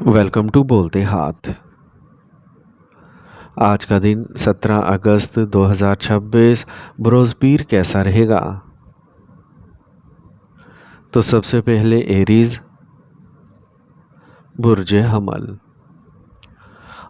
Welcome to بولتے ہاتھ۔ آج کا دن 17 اگست 2026 بروز پیر کیسا رہے گا؟ تو سب سے پہلے ایریز، برج حمل۔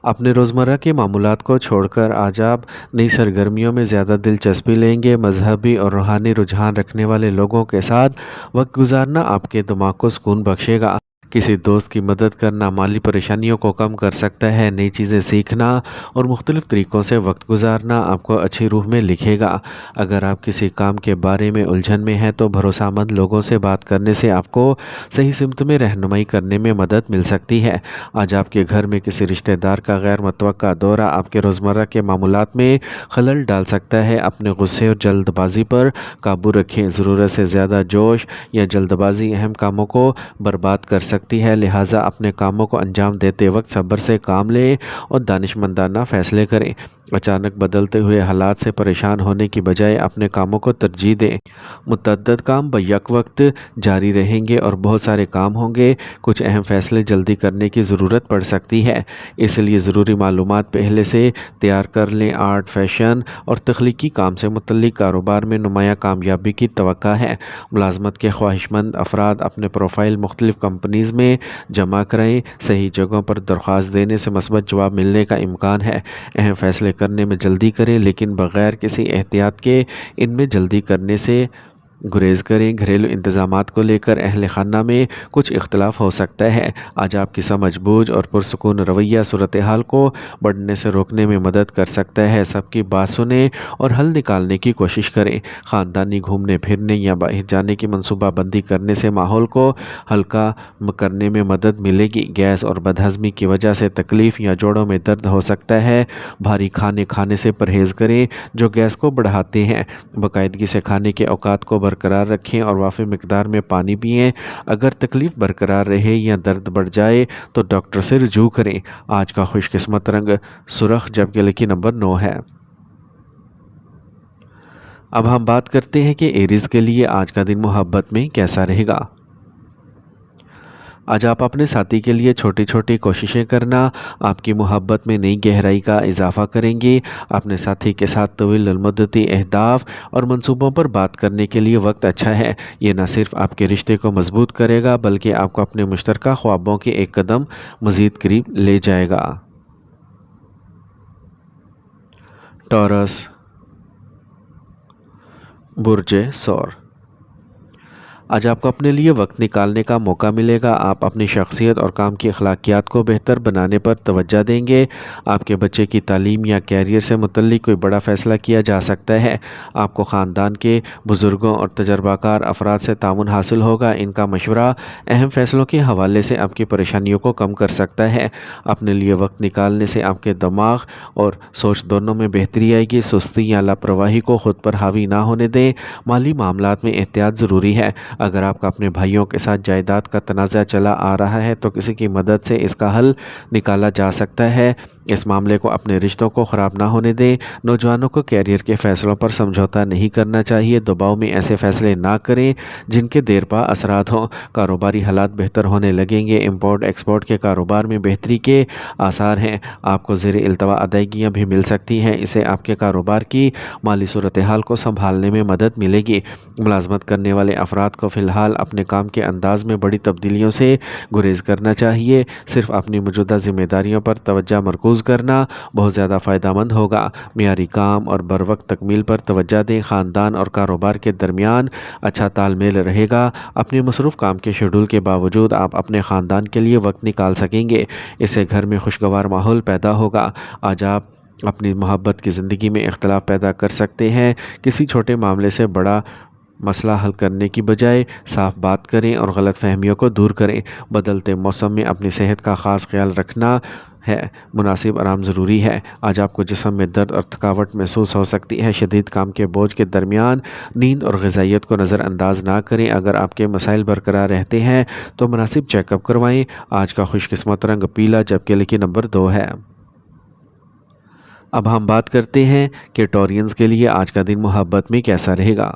اپنے روزمرہ کے معمولات کو چھوڑ کر آج آپ نئی سرگرمیوں میں زیادہ دلچسپی لیں گے۔ مذہبی اور روحانی رجحان رکھنے والے لوگوں کے ساتھ وقت گزارنا آپ کے دماغ کو سکون بخشے گا۔ کسی دوست کی مدد کرنا مالی پریشانیوں کو کم کر سکتا ہے۔ نئی چیزیں سیکھنا اور مختلف طریقوں سے وقت گزارنا آپ کو اچھی روح میں لکھے گا۔ اگر آپ کسی کام کے بارے میں الجھن میں ہیں تو بھروسہ مند لوگوں سے بات کرنے سے آپ کو صحیح سمت میں رہنمائی کرنے میں مدد مل سکتی ہے۔ آج آپ کے گھر میں کسی رشتہ دار کا غیر متوقع دورہ آپ کے روزمرہ کے معمولات میں خلل ڈال سکتا ہے۔ اپنے غصے اور جلد بازی پر قابو رکھیں۔ ضرورت سے زیادہ جوش یا جلد بازی اہم کاموں کو برباد کر سکتی ہے، لہٰذا اپنے کاموں کو انجام دیتے وقت صبر سے کام لیں اور دانشمندانہ فیصلے کریں۔ اچانک بدلتے ہوئے حالات سے پریشان ہونے کی بجائے اپنے کاموں کو ترجیح دیں۔ متعدد کام بیک وقت جاری رہیں گے اور بہت سارے کام ہوں گے۔ کچھ اہم فیصلے جلدی کرنے کی ضرورت پڑ سکتی ہے، اس لیے ضروری معلومات پہلے سے تیار کر لیں۔ آرٹ، فیشن اور تخلیقی کام سے متعلق کاروبار میں نمایاں کامیابی کی توقع ہے۔ ملازمت کے خواہشمند افراد اپنے پروفائل مختلف کمپنیز میں جمع کرائیں۔ صحیح جگہوں پر درخواست دینے سے مثبت جواب ملنے کا امکان ہے۔ اہم فیصلے کرنے میں جلدی کریں لیکن بغیر کسی احتیاط کے ان میں جلدی کرنے سے گریز کریں۔ گھریلو انتظامات کو لے کر اہل خانہ میں کچھ اختلاف ہو سکتا ہے۔ آج آپ کی سمجھ بوجھ اور پرسکون رویہ صورتحال کو بڑھنے سے روکنے میں مدد کر سکتا ہے۔ سب کی بات سنیں اور حل نکالنے کی کوشش کریں۔ خاندانی گھومنے پھرنے یا باہر جانے کی منصوبہ بندی کرنے سے ماحول کو ہلکا کرنے میں مدد ملے گی۔ گیس اور بدہضمی کی وجہ سے تکلیف یا جوڑوں میں درد ہو سکتا ہے۔ بھاری کھانے کھانے سے پرہیز کریں جو گیس کو بڑھاتے ہیں۔ باقاعدگی سے کھانے کے اوقات کو برقرار رکھیں اور وافر مقدار میں پانی پئیں۔ اگر تکلیف برقرار رہے یا درد بڑھ جائے تو ڈاکٹر سے رجوع کریں۔ آج کا خوش قسمت رنگ سرخ جبکہ لکی نمبر 9 ہے۔ اب ہم بات کرتے ہیں کہ ایریز کے لیے آج کا دن محبت میں کیسا رہے گا۔ آج آپ اپنے ساتھی کے لیے چھوٹی چھوٹی کوششیں کرنا آپ کی محبت میں نئی گہرائی کا اضافہ کریں گی۔ اپنے ساتھی کے ساتھ طویل المدتی اہداف اور منصوبوں پر بات کرنے کے لیے وقت اچھا ہے۔ یہ نہ صرف آپ کے رشتے کو مضبوط کرے گا بلکہ آپ کو اپنے مشترکہ خوابوں کے ایک قدم مزید قریب لے جائے گا۔ ٹورس، برج ثور۔ آج آپ کو اپنے لیے وقت نکالنے کا موقع ملے گا۔ آپ اپنی شخصیت اور کام کی اخلاقیات کو بہتر بنانے پر توجہ دیں گے۔ آپ کے بچے کی تعلیم یا کیریئر سے متعلق کوئی بڑا فیصلہ کیا جا سکتا ہے۔ آپ کو خاندان کے بزرگوں اور تجربہ کار افراد سے تعاون حاصل ہوگا۔ ان کا مشورہ اہم فیصلوں کے حوالے سے آپ کی پریشانیوں کو کم کر سکتا ہے۔ اپنے لیے وقت نکالنے سے آپ کے دماغ اور سوچ دونوں میں بہتری آئے گی۔ سستی یا لاپرواہی کو خود پر حاوی نہ ہونے دیں۔ مالی معاملات میں احتیاط ضروری ہے۔ اگر آپ کا اپنے بھائیوں کے ساتھ جائیداد کا تنازع چلا آ رہا ہے تو کسی کی مدد سے اس کا حل نکالا جا سکتا ہے۔ اس معاملے کو اپنے رشتوں کو خراب نہ ہونے دیں۔ نوجوانوں کو کیریئر کے فیصلوں پر سمجھوتا نہیں کرنا چاہیے۔ دباؤ میں ایسے فیصلے نہ کریں جن کے دیر پا اثرات ہوں۔ کاروباری حالات بہتر ہونے لگیں گے۔ امپورٹ ایکسپورٹ کے کاروبار میں بہتری کے آثار ہیں۔ آپ کو زیر التوا ادائیگیاں بھی مل سکتی ہیں۔ اسے آپ کے کاروبار کی مالی صورتحال کو سنبھالنے میں مدد ملے گی۔ ملازمت کرنے والے افراد کو فی الحال اپنے کام کے انداز میں بڑی تبدیلیوں سے گریز کرنا چاہیے۔ صرف اپنی موجودہ ذمہ داریوں پر توجہ مرکوز کرنا بہت زیادہ فائدہ مند ہوگا۔ معیاری کام اور بروقت تکمیل پر توجہ دیں۔ خاندان اور کاروبار کے درمیان اچھا تال میل رہے گا۔ اپنے مصروف کام کے شیڈول کے باوجود آپ اپنے خاندان کے لیے وقت نکال سکیں گے۔ اس سے گھر میں خوشگوار ماحول پیدا ہوگا۔ آج آپ اپنی محبت کی زندگی میں اختلاف پیدا کر سکتے ہیں۔ کسی چھوٹے معاملے سے بڑا مسئلہ حل کرنے کی بجائے صاف بات کریں اور غلط فہمیوں کو دور کریں۔ بدلتے موسم میں اپنی صحت کا خاص خیال رکھنا ہے۔ مناسب آرام ضروری ہے۔ آج آپ کو جسم میں درد اور تھکاوٹ محسوس ہو سکتی ہے۔ شدید کام کے بوجھ کے درمیان نیند اور غذائیت کو نظر انداز نہ کریں۔ اگر آپ کے مسائل برقرار رہتے ہیں تو مناسب چیک اپ کروائیں۔ آج کا خوش قسمت رنگ پیلا جبکہ لکی نمبر 2 ہے۔ اب ہم بات کرتے ہیں کہ ٹورینز کے لیے آج کا دن محبت میں کیسا رہے گا۔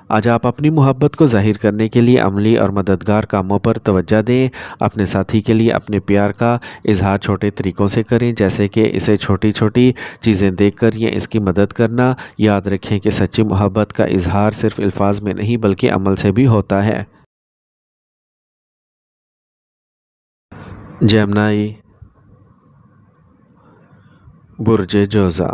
آج آپ اپنی محبت کو ظاہر کرنے کے لیے عملی اور مددگار کاموں پر توجہ دیں۔ اپنے ساتھی کے لیے اپنے پیار کا اظہار چھوٹے طریقوں سے کریں، جیسے کہ اسے چھوٹی چھوٹی چیزیں دیکھ کر یا اس کی مدد کرنا۔ یاد رکھیں کہ سچی محبت کا اظہار صرف الفاظ میں نہیں بلکہ عمل سے بھی ہوتا ہے۔ جیمنائی، برج جوزا۔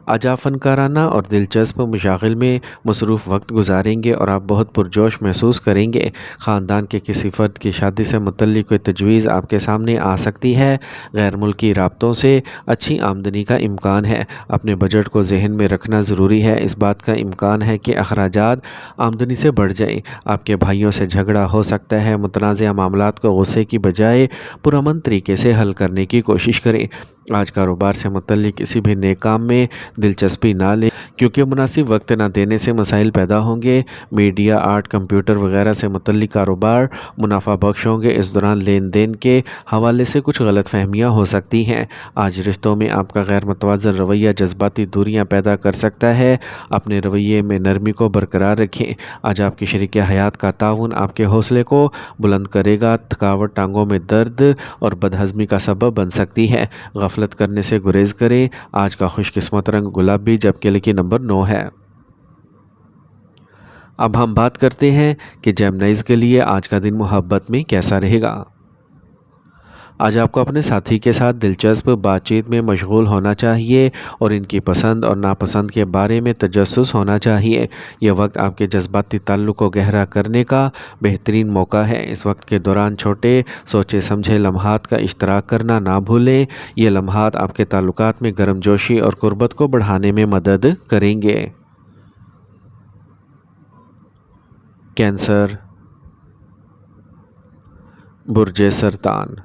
آج آپ فنکارانہ اور دلچسپ مشاغل میں مصروف وقت گزاریں گے اور آپ بہت پرجوش محسوس کریں گے۔ خاندان کے کسی فرد کی شادی سے متعلق کوئی تجویز آپ کے سامنے آ سکتی ہے۔ غیر ملکی رابطوں سے اچھی آمدنی کا امکان ہے۔ اپنے بجٹ کو ذہن میں رکھنا ضروری ہے۔ اس بات کا امکان ہے کہ اخراجات آمدنی سے بڑھ جائیں۔ آپ کے بھائیوں سے جھگڑا ہو سکتا ہے۔ متنازع معاملات کو غصے کی بجائے پرامن طریقے سے حل کرنے کی کوشش کریں۔ آج کاروبار سے متعلق کسی بھی نیک کام میں دلچسپی نہ لیں، کیونکہ مناسب وقت نہ دینے سے مسائل پیدا ہوں گے۔ میڈیا، آرٹ، کمپیوٹر وغیرہ سے متعلق کاروبار منافع بخش ہوں گے۔ اس دوران لین دین کے حوالے سے کچھ غلط فہمیاں ہو سکتی ہیں۔ آج رشتوں میں آپ کا غیر متوازن رویہ جذباتی دوریاں پیدا کر سکتا ہے۔ اپنے رویے میں نرمی کو برقرار رکھیں۔ آج آپ کی شریک حیات کا تعاون آپ کے حوصلے کو بلند کرے گا۔ تھکاوٹ ٹانگوں میں درد اور بدہضمی کا سبب بن سکتی ہے۔ غفلت کرنے سے گریز کریں۔ آج کا خوش قسمت رنگ گلابی جبکہ لکی نمبر 9 ہے۔ اب ہم بات کرتے ہیں کہ جیمنائز کے لیے آج کا دن محبت میں کیسا رہے گا۔ آج آپ کو اپنے ساتھی کے ساتھ دلچسپ بات چیت میں مشغول ہونا چاہیے اور ان کی پسند اور ناپسند کے بارے میں تجسس ہونا چاہیے۔ یہ وقت آپ کے جذباتی تعلق کو گہرا کرنے کا بہترین موقع ہے۔ اس وقت کے دوران چھوٹے سوچے سمجھے لمحات کا اشتراک کرنا نہ بھولیں۔ یہ لمحات آپ کے تعلقات میں گرم جوشی اور قربت کو بڑھانے میں مدد کریں گے۔ کینسر، برج سرطان۔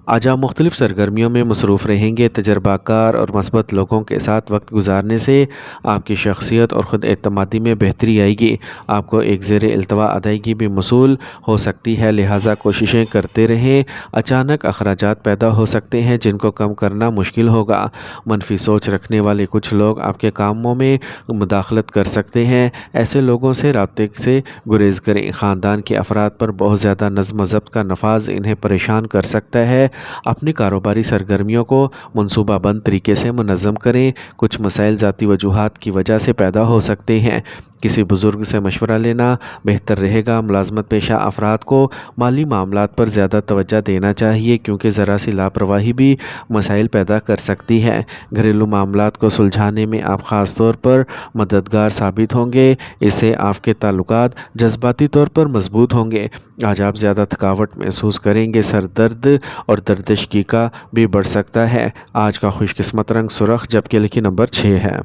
آج آپ مختلف سرگرمیوں میں مصروف رہیں گے۔ تجربہ کار اور مثبت لوگوں کے ساتھ وقت گزارنے سے آپ کی شخصیت اور خود اعتمادی میں بہتری آئے گی۔ آپ کو ایک زیر التوا ادائیگی بھی موصول ہو سکتی ہے، لہٰذا کوششیں کرتے رہیں۔ اچانک اخراجات پیدا ہو سکتے ہیں جن کو کم کرنا مشکل ہوگا۔ منفی سوچ رکھنے والے کچھ لوگ آپ کے کاموں میں مداخلت کر سکتے ہیں۔ ایسے لوگوں سے رابطے سے گریز کریں۔ خاندان کے افراد پر بہت زیادہ نظم و ضبط کا نفاذ انہیں پریشان کر سکتا ہے۔ اپنی کاروباری سرگرمیوں کو منصوبہ بند طریقے سے منظم کریں۔ کچھ مسائل ذاتی وجوہات کی وجہ سے پیدا ہو سکتے ہیں۔ کسی بزرگ سے مشورہ لینا بہتر رہے گا۔ ملازمت پیشہ افراد کو مالی معاملات پر زیادہ توجہ دینا چاہیے، کیونکہ ذرا سی لاپرواہی بھی مسائل پیدا کر سکتی ہے۔ گھریلو معاملات کو سلجھانے میں آپ خاص طور پر مددگار ثابت ہوں گے۔ اس سے آپ کے تعلقات جذباتی طور پر مضبوط ہوں گے۔ آج آپ زیادہ تھکاوٹ محسوس کریں گے۔ سر درد اور دردشکی کا بھی بڑھ سکتا ہے۔ آج کا خوش قسمت رنگ سرخ جبکہ لکی نمبر 6 ہے۔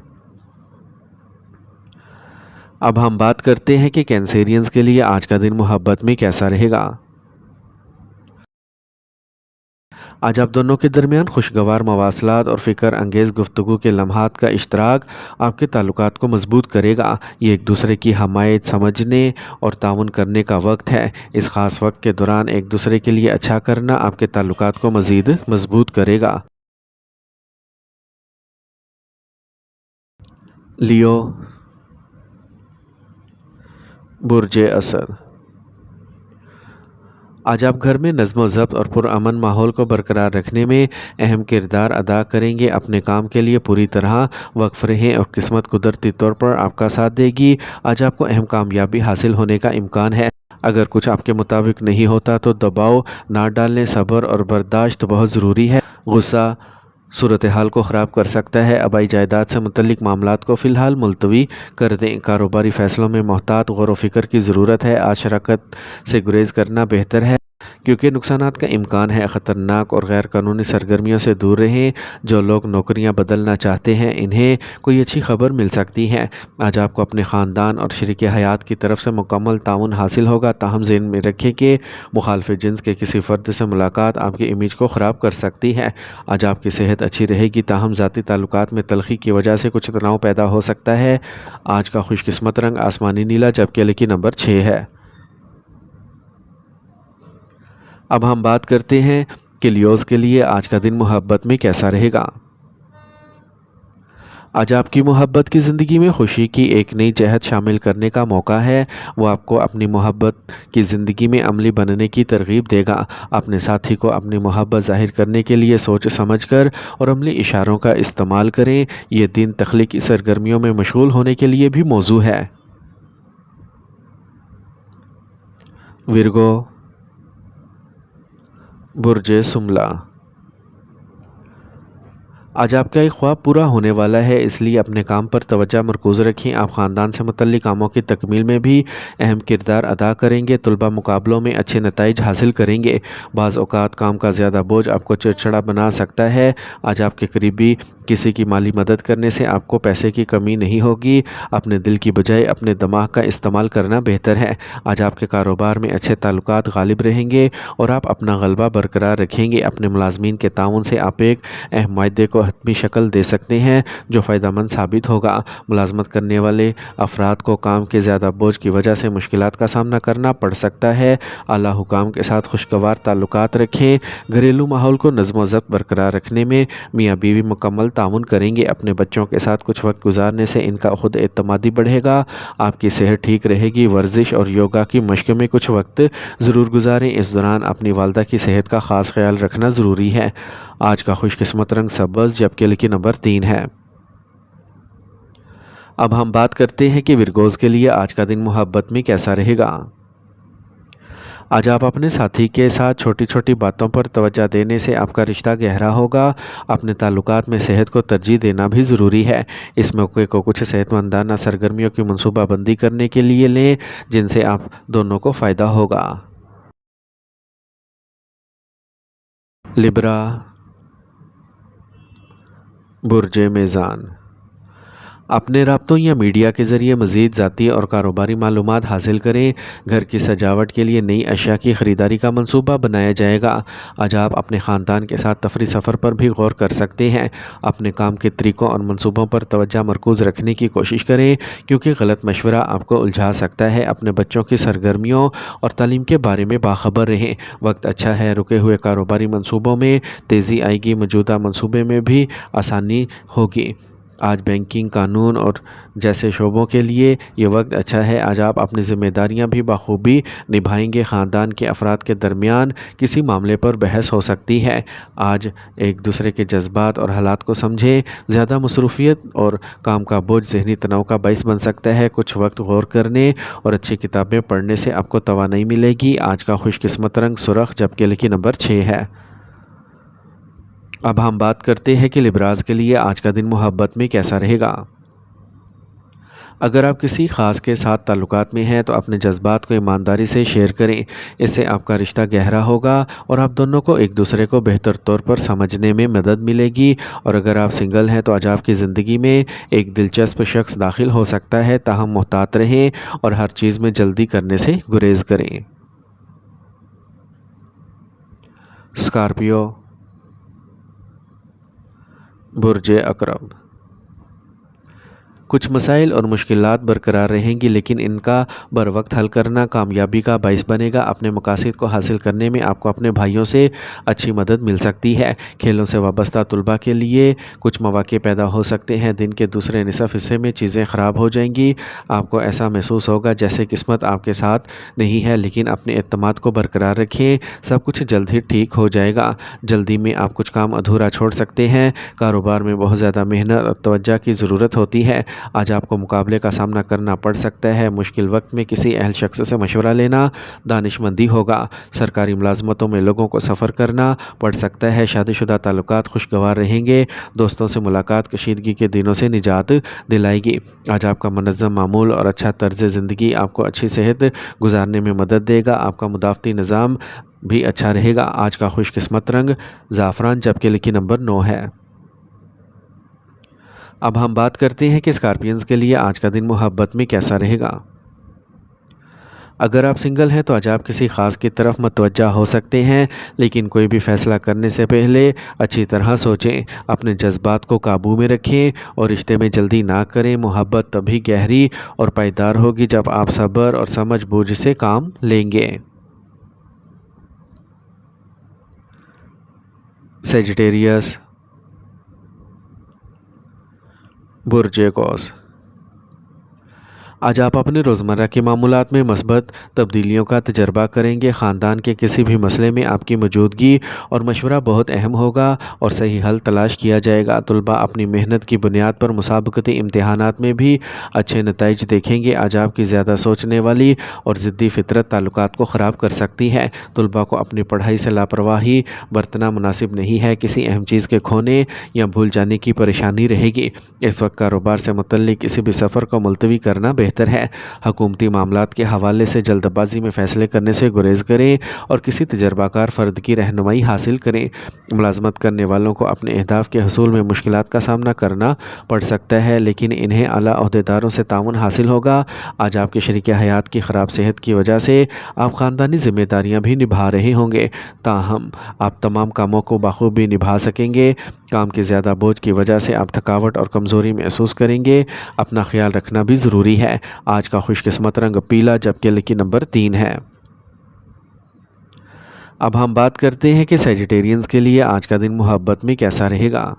اب ہم بات کرتے ہیں کہ کینسیرینز کے لیے آج کا دن محبت میں کیسا رہے گا۔ آج آپ دونوں کے درمیان خوشگوار مواصلات اور فکر انگیز گفتگو کے لمحات کا اشتراک آپ کے تعلقات کو مضبوط کرے گا۔ یہ ایک دوسرے کی حمایت سمجھنے اور تعاون کرنے کا وقت ہے۔ اس خاص وقت کے دوران ایک دوسرے کے لیے اچھا کرنا آپ کے تعلقات کو مزید مضبوط کرے گا۔ لیو، برج اسد۔ آج آپ گھر میں نظم و ضبط اور پرامن ماحول کو برقرار رکھنے میں اہم کردار ادا کریں گے۔ اپنے کام کے لیے پوری طرح وقف رہیں اور قسمت قدرتی طور پر آپ کا ساتھ دے گی۔ آج آپ کو اہم کامیابی حاصل ہونے کا امکان ہے۔ اگر کچھ آپ کے مطابق نہیں ہوتا تو دباؤ نہ ڈالیں۔ صبر اور برداشت بہت ضروری ہے۔ غصہ صورتحال کو خراب کر سکتا ہے۔ آبائی جائیداد سے متعلق معاملات کو فی الحال ملتوی کر دیں۔ کاروباری فیصلوں میں محتاط غور و فکر کی ضرورت ہے۔ آج شراکت سے گریز کرنا بہتر ہے، کیونکہ نقصانات کا امکان ہے۔ خطرناک اور غیر قانونی سرگرمیوں سے دور رہیں۔ جو لوگ نوکریاں بدلنا چاہتے ہیں انہیں کوئی اچھی خبر مل سکتی ہے۔ آج آپ کو اپنے خاندان اور شریک حیات کی طرف سے مکمل تعاون حاصل ہوگا، تاہم ذہن میں رکھیں کہ مخالف جنس کے کسی فرد سے ملاقات آپ کی امیج کو خراب کر سکتی ہے۔ آج آپ کی صحت اچھی رہے گی، تاہم ذاتی تعلقات میں تلخی کی وجہ سے کچھ تناؤ پیدا ہو سکتا ہے۔ آج کا خوش قسمت رنگ آسمانی نیلا جبکہ لکی نمبر 6 ہے۔ اب ہم بات کرتے ہیں کہ لیوز کے لیے آج کا دن محبت میں کیسا رہے گا۔ آج آپ کی محبت کی زندگی میں خوشی کی ایک نئی جہت شامل کرنے کا موقع ہے۔ وہ آپ کو اپنی محبت کی زندگی میں عملی بننے کی ترغیب دے گا۔ اپنے ساتھی کو اپنی محبت ظاہر کرنے کے لیے سوچ سمجھ کر اور عملی اشاروں کا استعمال کریں۔ یہ دن تخلیقی سرگرمیوں میں مشغول ہونے کے لیے بھی موزوں ہے۔ ورگو، برج سملہ۔ آج آپ کا ایک خواب پورا ہونے والا ہے، اس لیے اپنے کام پر توجہ مرکوز رکھیں۔ آپ خاندان سے متعلق کاموں کی تکمیل میں بھی اہم کردار ادا کریں گے۔ طلباء مقابلوں میں اچھے نتائج حاصل کریں گے۔ بعض اوقات کام کا زیادہ بوجھ آپ کو چڑچڑا بنا سکتا ہے۔ آج آپ کے قریبی کسی کی مالی مدد کرنے سے آپ کو پیسے کی کمی نہیں ہوگی۔ اپنے دل کی بجائے اپنے دماغ کا استعمال کرنا بہتر ہے۔ آج آپ کے کاروبار میں اچھے تعلقات غالب رہیں گے اور آپ اپنا غلبہ برقرار رکھیں گے۔ اپنے ملازمین کے تعاون سے آپ ایک اہم معاہدے کو حتمی شکل دے سکتے ہیں جو فائدہ مند ثابت ہوگا۔ ملازمت کرنے والے افراد کو کام کے زیادہ بوجھ کی وجہ سے مشکلات کا سامنا کرنا پڑ سکتا ہے۔ اعلیٰ حکام کے ساتھ خوشگوار تعلقات رکھیں۔ گھریلو ماحول کو نظم و ضبط برقرار رکھنے میں میاں بیوی مکمل تعاون کریں گے۔ اپنے بچوں کے ساتھ کچھ وقت گزارنے سے ان کا خود اعتمادی بڑھے گا۔ آپ کی صحت ٹھیک رہے گی۔ ورزش اور یوگا کی مشق میں کچھ وقت ضرور گزاریں۔ اس دوران اپنی والدہ کی صحت کا خاص خیال رکھنا ضروری ہے۔ آج کا خوش قسمت رنگ سبز جبکہ لکی نمبر 3 ہے۔ اب ہم بات کرتے ہیں کہ ورگوز کے لیے آج کا دن محبت میں کیسا رہے گا۔ آج آپ اپنے ساتھی کے ساتھ چھوٹی چھوٹی باتوں پر توجہ دینے سے آپ کا رشتہ گہرا ہوگا۔ اپنے تعلقات میں صحت کو ترجیح دینا بھی ضروری ہے۔ اس موقع کو کچھ صحت مندانہ سرگرمیوں کی منصوبہ بندی کرنے کے لیے لیں جن سے آپ دونوں کو فائدہ ہوگا۔ لبرا، برج میزان۔ اپنے رابطوں یا میڈیا کے ذریعے مزید ذاتی اور کاروباری معلومات حاصل کریں۔ گھر کی سجاوٹ کے لیے نئی اشیاء کی خریداری کا منصوبہ بنایا جائے گا۔ آج آپ اپنے خاندان کے ساتھ تفریح سفر پر بھی غور کر سکتے ہیں۔ اپنے کام کے طریقوں اور منصوبوں پر توجہ مرکوز رکھنے کی کوشش کریں کیونکہ غلط مشورہ آپ کو الجھا سکتا ہے۔ اپنے بچوں کی سرگرمیوں اور تعلیم کے بارے میں باخبر رہیں۔ وقت اچھا ہے۔ رکے ہوئے کاروباری منصوبوں میں تیزی آئے گی۔ موجودہ منصوبے میں بھی آسانی ہوگی۔ آج بینکنگ، قانون اور جیسے شعبوں کے لیے یہ وقت اچھا ہے۔ آج آپ اپنی ذمہ داریاں بھی بخوبی نبھائیں گے۔ خاندان کے افراد کے درمیان کسی معاملے پر بحث ہو سکتی ہے۔ آج ایک دوسرے کے جذبات اور حالات کو سمجھیں۔ زیادہ مصروفیت اور کام کا بوجھ ذہنی تناؤ کا باعث بن سکتا ہے۔ کچھ وقت غور کرنے اور اچھی کتابیں پڑھنے سے آپ کو توانائی ملے گی۔ آج کا خوش قسمت رنگ سرخ جبکہ لکی نمبر 6 ہے۔ اب ہم بات کرتے ہیں کہ لبراز کے لیے آج کا دن محبت میں کیسا رہے گا۔ اگر آپ کسی خاص کے ساتھ تعلقات میں ہیں تو اپنے جذبات کو ایمانداری سے شیئر کریں۔ اس سے آپ کا رشتہ گہرا ہوگا اور آپ دونوں کو ایک دوسرے کو بہتر طور پر سمجھنے میں مدد ملے گی۔ اور اگر آپ سنگل ہیں تو آج آپ کی زندگی میں ایک دلچسپ شخص داخل ہو سکتا ہے، تاہم محتاط رہیں اور ہر چیز میں جلدی کرنے سے گریز کریں۔ اسکارپیو، برج عقرب۔ کچھ مسائل اور مشکلات برقرار رہیں گی لیکن ان کا بروقت حل کرنا کامیابی کا باعث بنے گا۔ اپنے مقاصد کو حاصل کرنے میں آپ کو اپنے بھائیوں سے اچھی مدد مل سکتی ہے۔ کھیلوں سے وابستہ طلباء کے لیے کچھ مواقع پیدا ہو سکتے ہیں۔ دن کے دوسرے نصف حصے میں چیزیں خراب ہو جائیں گی۔ آپ کو ایسا محسوس ہوگا جیسے قسمت آپ کے ساتھ نہیں ہے، لیکن اپنے اعتماد کو برقرار رکھیں۔ سب کچھ جلد ہی ٹھیک ہو جائے گا۔ جلدی میں آپ کچھ کام ادھورا چھوڑ سکتے ہیں۔ کاروبار میں بہت زیادہ محنت اور توجہ کی ضرورت ہوتی ہے۔ آج آپ کو مقابلے کا سامنا کرنا پڑ سکتا ہے۔ مشکل وقت میں کسی اہل شخص سے مشورہ لینا دانش مندی ہوگا۔ سرکاری ملازمتوں میں لوگوں کو سفر کرنا پڑ سکتا ہے۔ شادی شدہ تعلقات خوشگوار رہیں گے۔ دوستوں سے ملاقات کشیدگی کے دنوں سے نجات دلائے گی۔ آج آپ کا منظم معمول اور اچھا طرز زندگی آپ کو اچھی صحت گزارنے میں مدد دے گا۔ آپ کا مدافعتی نظام بھی اچھا رہے گا۔ آج کا خوش قسمت رنگ زعفران جبکہ لکی نمبر 9 ہے۔ اب ہم بات کرتے ہیں کہ اسکارپینز کے لیے آج کا دن محبت میں کیسا رہے گا۔ اگر آپ سنگل ہیں تو آج آپ کسی خاص کی طرف متوجہ ہو سکتے ہیں، لیکن کوئی بھی فیصلہ کرنے سے پہلے اچھی طرح سوچیں۔ اپنے جذبات کو قابو میں رکھیں اور رشتے میں جلدی نہ کریں۔ محبت تبھی گہری اور پائیدار ہوگی جب آپ صبر اور سمجھ بوجھ سے کام لیں گے۔ سیجیٹیریس، برج قوس، آج آپ اپنے روزمرہ کے معمولات میں مثبت تبدیلیوں کا تجربہ کریں گے۔ خاندان کے کسی بھی مسئلے میں آپ کی موجودگی اور مشورہ بہت اہم ہوگا اور صحیح حل تلاش کیا جائے گا۔ طلباء اپنی محنت کی بنیاد پر مسابقتی امتحانات میں بھی اچھے نتائج دیکھیں گے۔ آج آپ کی زیادہ سوچنے والی اور ضدی فطرت تعلقات کو خراب کر سکتی ہے۔ طلباء کو اپنی پڑھائی سے لاپرواہی برتنا مناسب نہیں ہے۔ کسی اہم چیز کے کھونے یا بھول جانے کی پریشانی رہے گی۔ اس وقت کاروبار سے متعلق کسی بھی سفر کو ملتوی کرنا بہتر ہے۔ حکومتی معاملات کے حوالے سے جلد بازی میں فیصلے کرنے سے گریز کریں اور کسی تجربہ کار فرد کی رہنمائی حاصل کریں۔ ملازمت کرنے والوں کو اپنے اہداف کے حصول میں مشکلات کا سامنا کرنا پڑ سکتا ہے، لیکن انہیں اعلیٰ عہدیداروں سے تعاون حاصل ہوگا۔ آج آپ کے شریک حیات کی خراب صحت کی وجہ سے آپ خاندانی ذمہ داریاں بھی نبھا رہے ہوں گے، تاہم آپ تمام کاموں کو بخوبی نبھا سکیں گے۔ کام کے زیادہ بوجھ کی وجہ سے آپ تھکاوٹ اور کمزوری محسوس کریں گے۔ اپنا خیال رکھنا بھی ضروری ہے۔ آج کا خوش قسمت رنگ پیلا جبکہ لکی نمبر 3 ہے۔ اب ہم بات کرتے ہیں کہ سیجیٹیرینز کے لیے آج کا دن محبت میں کیسا رہے گا۔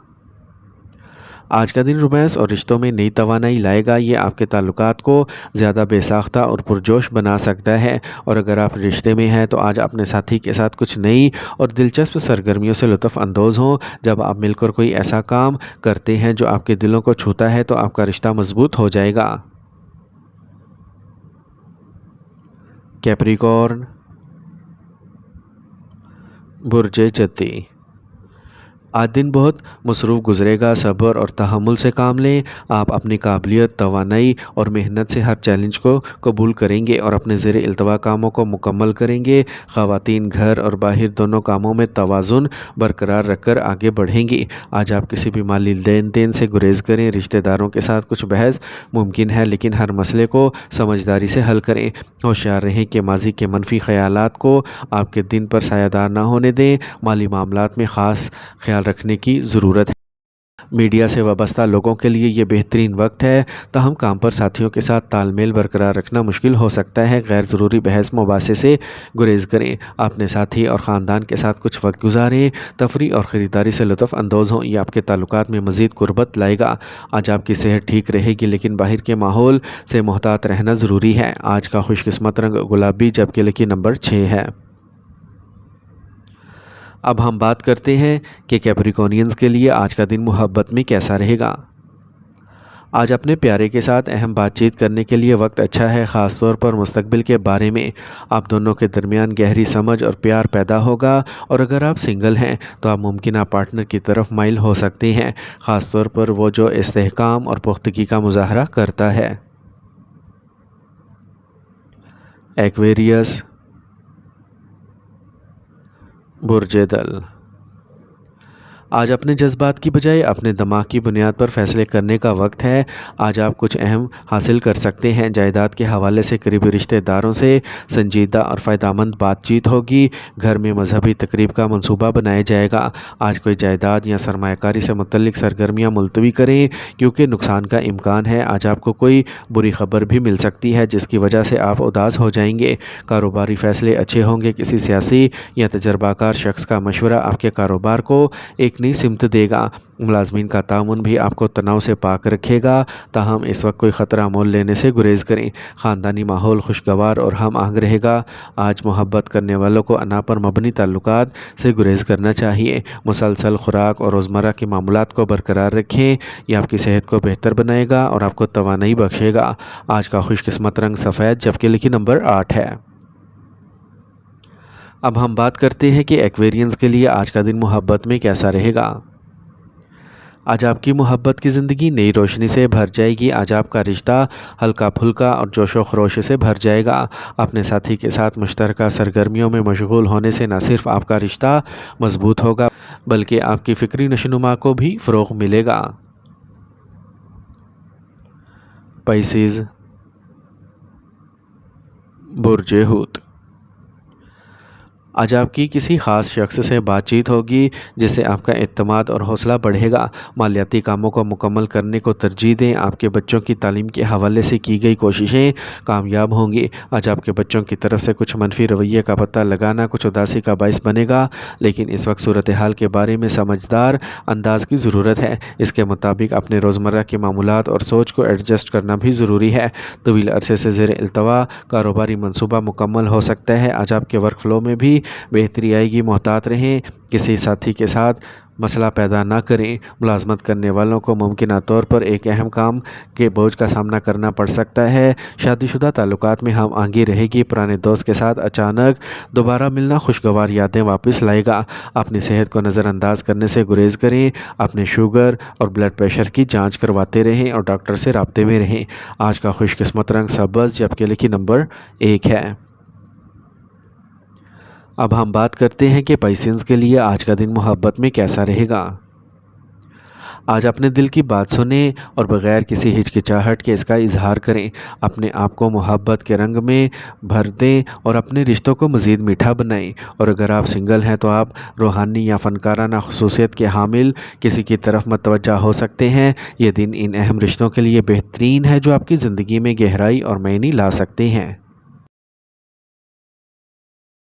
آج کا دن رومانس اور رشتوں میں نئی توانائی لائے گا۔ یہ آپ کے تعلقات کو زیادہ بے ساختہ اور پرجوش بنا سکتا ہے، اور اگر آپ رشتے میں ہیں تو آج اپنے ساتھی کے ساتھ کچھ نئی اور دلچسپ سرگرمیوں سے لطف اندوز ہوں۔ جب آپ مل کر کوئی ایسا کام کرتے ہیں جو آپ کے دلوں کو چھوتا ہے تو آپ کا رشتہ مضبوط ہو جائے گا۔ کیپریکارن، برج جدی، آج دن بہت مصروف گزرے گا۔ صبر اور تحمل سے کام لیں۔ آپ اپنی قابلیت، توانائی اور محنت سے ہر چیلنج کو قبول کریں گے اور اپنے زیر التوا کاموں کو مکمل کریں گے۔ خواتین گھر اور باہر دونوں کاموں میں توازن برقرار رکھ کر آگے بڑھیں گی۔ آج آپ کسی بھی مالی لین دین سے گریز کریں۔ رشتہ داروں کے ساتھ کچھ بحث ممکن ہے، لیکن ہر مسئلے کو سمجھداری سے حل کریں۔ ہوشیار رہیں کہ ماضی کے منفی خیالات کو آپ کے دن پر سایہ دار نہ ہونے دیں۔ مالی معاملات میں خاص خیال رکھنے کی ضرورت ہے۔ میڈیا سے وابستہ لوگوں کے لیے یہ بہترین وقت ہے، تاہم کام پر ساتھیوں کے ساتھ تال میل برقرار رکھنا مشکل ہو سکتا ہے۔ غیر ضروری بحث مباحثے سے گریز کریں۔ اپنے ساتھی اور خاندان کے ساتھ کچھ وقت گزاریں۔ تفریح اور خریداری سے لطف اندوز ہوں، یہ آپ کے تعلقات میں مزید قربت لائے گا۔ آج آپ کی صحت ٹھیک رہے گی، لیکن باہر کے ماحول سے محتاط رہنا ضروری ہے۔ آج کا خوش قسمت رنگ گلابی جبکہ لکی نمبر 6 ہے۔ اب ہم بات کرتے ہیں کہ کیپریکونینز کے لیے آج کا دن محبت میں کیسا رہے گا۔ آج اپنے پیارے کے ساتھ اہم بات چیت کرنے کے لیے وقت اچھا ہے، خاص طور پر مستقبل کے بارے میں۔ آپ دونوں کے درمیان گہری سمجھ اور پیار پیدا ہوگا، اور اگر آپ سنگل ہیں تو آپ ممکنہ پارٹنر کی طرف مائل ہو سکتے ہیں، خاص طور پر وہ جو استحکام اور پختگی کا مظاہرہ کرتا ہے۔ ایکویریس، برج دل، آج اپنے جذبات کی بجائے اپنے دماغ کی بنیاد پر فیصلے کرنے کا وقت ہے۔ آج آپ کچھ اہم حاصل کر سکتے ہیں۔ جائیداد کے حوالے سے قریبی رشتہ داروں سے سنجیدہ اور فائدہ مند بات چیت ہوگی۔ گھر میں مذہبی تقریب کا منصوبہ بنایا جائے گا۔ آج کوئی جائیداد یا سرمایہ کاری سے متعلق سرگرمیاں ملتوی کریں، کیونکہ نقصان کا امکان ہے۔ آج آپ کو کوئی بری خبر بھی مل سکتی ہے جس کی وجہ سے آپ اداس ہو جائیں گے۔ کاروباری فیصلے اچھے ہوں گے۔ کسی سیاسی یا تجربہ کار شخص کا مشورہ آپ کے کاروبار کو ایک نئی سمت دے گا۔ ملازمین کا تعاون بھی آپ کو تناؤ سے پاک رکھے گا، تاہم اس وقت کوئی خطرہ مول لینے سے گریز کریں۔ خاندانی ماحول خوشگوار اور ہم آہنگ رہے گا۔ آج محبت کرنے والوں کو انا پر مبنی تعلقات سے گریز کرنا چاہیے۔ مسلسل خوراک اور روزمرہ کے معمولات کو برقرار رکھیں، یہ آپ کی صحت کو بہتر بنائے گا اور آپ کو توانائی بخشے گا۔ آج کا خوش قسمت رنگ سفید جبکہ لکی نمبر 8 ہے۔ اب ہم بات کرتے ہیں کہ ایکویرینز کے لیے آج کا دن محبت میں کیسا رہے گا۔ آج آپ کی محبت کی زندگی نئی روشنی سے بھر جائے گی۔ آج آپ کا رشتہ ہلکا پھلکا اور جوش و خروش سے بھر جائے گا۔ اپنے ساتھی کے ساتھ مشترکہ سرگرمیوں میں مشغول ہونے سے نہ صرف آپ کا رشتہ مضبوط ہوگا بلکہ آپ کی فکری نشوونما کو بھی فروغ ملے گا۔ پائسیز، برج حوت، آج آپ کی کسی خاص شخص سے بات چیت ہوگی جس سے آپ کا اعتماد اور حوصلہ بڑھے گا۔ مالیاتی کاموں کو مکمل کرنے کو ترجیح دیں۔ آپ کے بچوں کی تعلیم کے حوالے سے کی گئی کوششیں کامیاب ہوں گی۔ آج آپ کے بچوں کی طرف سے کچھ منفی رویے کا پتہ لگانا کچھ اداسی کا باعث بنے گا، لیکن اس وقت صورتحال کے بارے میں سمجھدار انداز کی ضرورت ہے۔ اس کے مطابق اپنے روزمرہ کے معمولات اور سوچ کو ایڈجسٹ کرنا بھی ضروری ہے۔ طویل عرصے سے زیر التوا کاروباری منصوبہ مکمل ہو سکتا ہے۔ آج آپ کے ورک فلو میں بھی بہتری آئے گی۔ محتاط رہیں، کسی ساتھی کے ساتھ مسئلہ پیدا نہ کریں۔ ملازمت کرنے والوں کو ممکنہ طور پر ایک اہم کام کے بوجھ کا سامنا کرنا پڑ سکتا ہے۔ شادی شدہ تعلقات میں ہم آہنگی رہے گی۔ پرانے دوست کے ساتھ اچانک دوبارہ ملنا خوشگوار یادیں واپس لائے گا۔ اپنی صحت کو نظر انداز کرنے سے گریز کریں۔ اپنے شوگر اور بلڈ پریشر کی جانچ کرواتے رہیں اور ڈاکٹر سے رابطے میں رہیں۔ آج کا خوش قسمت رنگ سبز جبکہ لکی نمبر 1 ہے۔ اب ہم بات کرتے ہیں کہ پائسنز کے لیے آج کا دن محبت میں کیسا رہے گا۔ آج اپنے دل کی بات سنیں اور بغیر کسی ہچکچاہٹ کے اس کا اظہار کریں۔ اپنے آپ کو محبت کے رنگ میں بھر دیں اور اپنے رشتوں کو مزید میٹھا بنائیں۔ اور اگر آپ سنگل ہیں تو آپ روحانی یا فنکارانہ خصوصیت کے حامل کسی کی طرف متوجہ ہو سکتے ہیں۔ یہ دن ان اہم رشتوں کے لیے بہترین ہے جو آپ کی زندگی میں گہرائی اور معنی لا سکتے ہیں۔